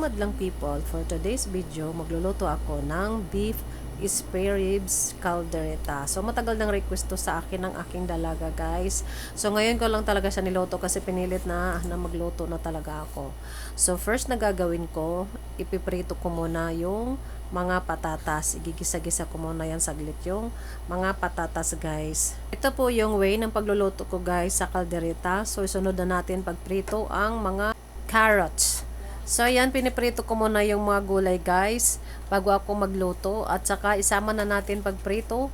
madlang people, for today's video, magluluto ako ng beef spare ribs caldereta. So, matagal nang request to sa akin ng aking dalaga, guys. So, ngayon ko lang talaga siya niluto kasi pinilit na magluto na talaga ako. So, first na gagawin ko, ipiprito ko muna yung mga patatas. Igigisa-gisa ko muna yan saglit yung mga patatas, guys. Ito po yung way ng pagluluto ko, guys, sa caldereta. So, isunod na natin pagprito ang mga carrots. So, ayan, piniprito ko muna yung mga gulay, guys, bago ako magluto. At saka, isama na natin pagprito,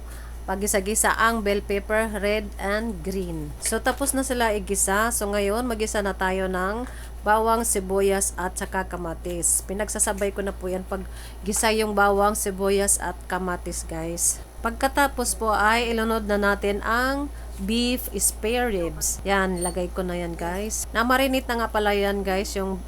pagisa-gisa ang bell pepper, red and green. So, tapos na sila igisa. So, ngayon, magisa na tayo ng bawang, sibuyas, at saka kamatis. Pinagsasabay ko na po yan pag gisa yung bawang, sibuyas, at kamatis, guys. Pagkatapos po ay ilunod na natin ang beef spare ribs. Yan, lagay ko na yan, guys. Na-marinate na nga pala yan, guys, yung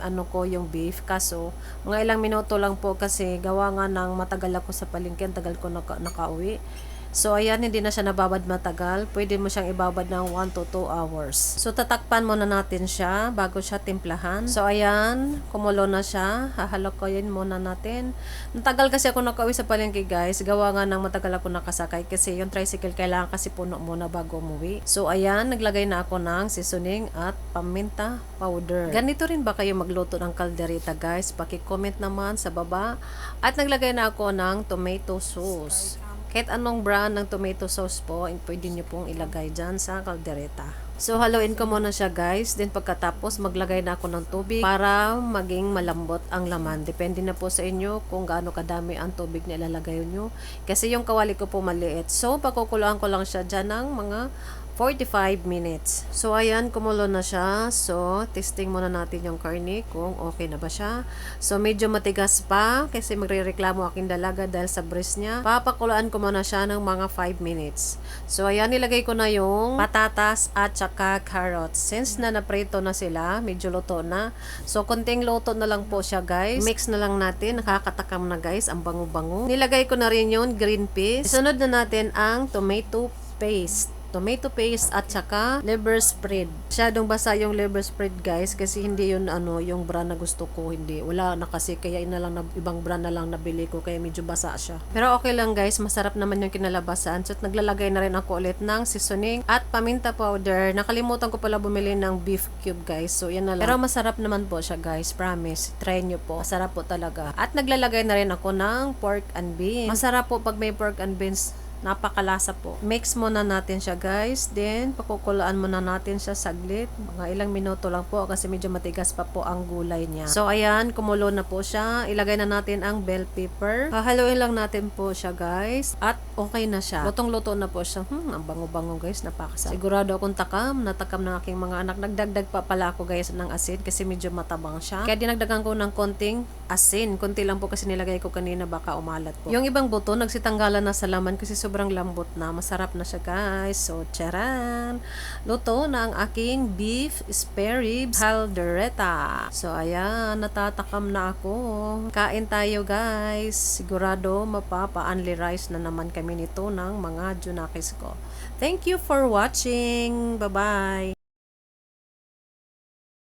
yung beef. Kaso, mga ilang minuto lang po kasi gawa nga ng matagal ako sa palengke, tagal ko nakauwi. So, ayan, hindi na siya nababad matagal. Pwede mo siyang ibabad ng 1 to 2 hours. So, tatakpan muna natin siya bago siya timplahan. So, ayan, kumulo na siya. Hahalokoyin muna natin. Natagal kasi ako nakauwi sa palengke, guys. Gawa nga ng matagal ako nakasakay kasi yung tricycle kailangan kasi puno muna bago umuwi. So, ayan, naglagay na ako ng seasoning at paminta powder. Ganito rin ba kayo magluto ng caldereta, guys? Paki-comment naman sa baba. At naglagay na ako ng tomato sauce. Kahit anong brand ng tomato sauce po, pwede nyo pong ilagay dyan sa caldereta. So, haluin ko muna siya, guys. Then, pagkatapos, maglagay na ako ng tubig para maging malambot ang laman. Depende na po sa inyo kung gaano kadami ang tubig na ilalagay nyo. Kasi yung kawali ko po maliit. So, pakukuluan ko lang siya dyan ng mga 45 minutes. So, ayan, kumulo na siya. So, testing muna natin yung karne kung okay na ba siya. So, medyo matigas pa kasi magre-reklamo aking dalaga dahil sa breast niya. Papakuluan ko muna siya ng mga 5 minutes. So, ayan, nilagay ko na yung patatas at saka carrots. Since na naprito na sila, medyo luto na. So, konting luto na lang po siya, guys. Mix na lang natin. Nakakatakam na, guys. Ang bango-bango. Nilagay ko na rin yung green peas. Sunod na natin ang tomato paste at saka liver spread. Masyadong basa yung liver spread, guys, kasi hindi yun yung brand na gusto ko, hindi. Wala na kasi, kaya ibang brand na lang nabili ko, kaya medyo basa siya. Pero okay lang, guys, masarap naman yung kinalabasan. So, naglalagay na rin ako ulit ng seasoning at paminta powder. Nakalimutan ko pala bumili ng beef cube, guys. So, yan na lang. Pero masarap naman po siya, guys. Promise. Try nyo po. Masarap po talaga. At naglalagay na rin ako ng pork and beans. Masarap po pag may pork and beans. Napakalasa po. Mix muna natin siya, guys. Then, pakukulaan muna natin siya saglit. Mga ilang minuto lang po kasi medyo matigas pa po ang gulay niya. So, ayan, kumulo na po siya. Ilagay na natin ang bell pepper. Hahaluin lang natin po siya, guys. At okay na siya. Lutong-luto na po siya. Ang bango-bango, guys. Napakasarap. Sigurado akong natakam ng aking mga anak. Nagdagdag pa pala ako, guys, ng asin kasi medyo matabang siya. Kaya dinagdagan ko ng konting asin. Konti lang po kasi nilagay ko kanina, baka umalat po. Yung ibang buto, nagsitanggalan na sa laman kasi sobrang lambot na. Masarap na siya, guys. So, charan! Luto na ang aking beef spare ribs caldereta. So, ayan. Natatakam na ako. Kain tayo, guys. Sigurado mapapa-only rice na naman kami nito ng mga junakis ko. Thank you for watching. Bye-bye!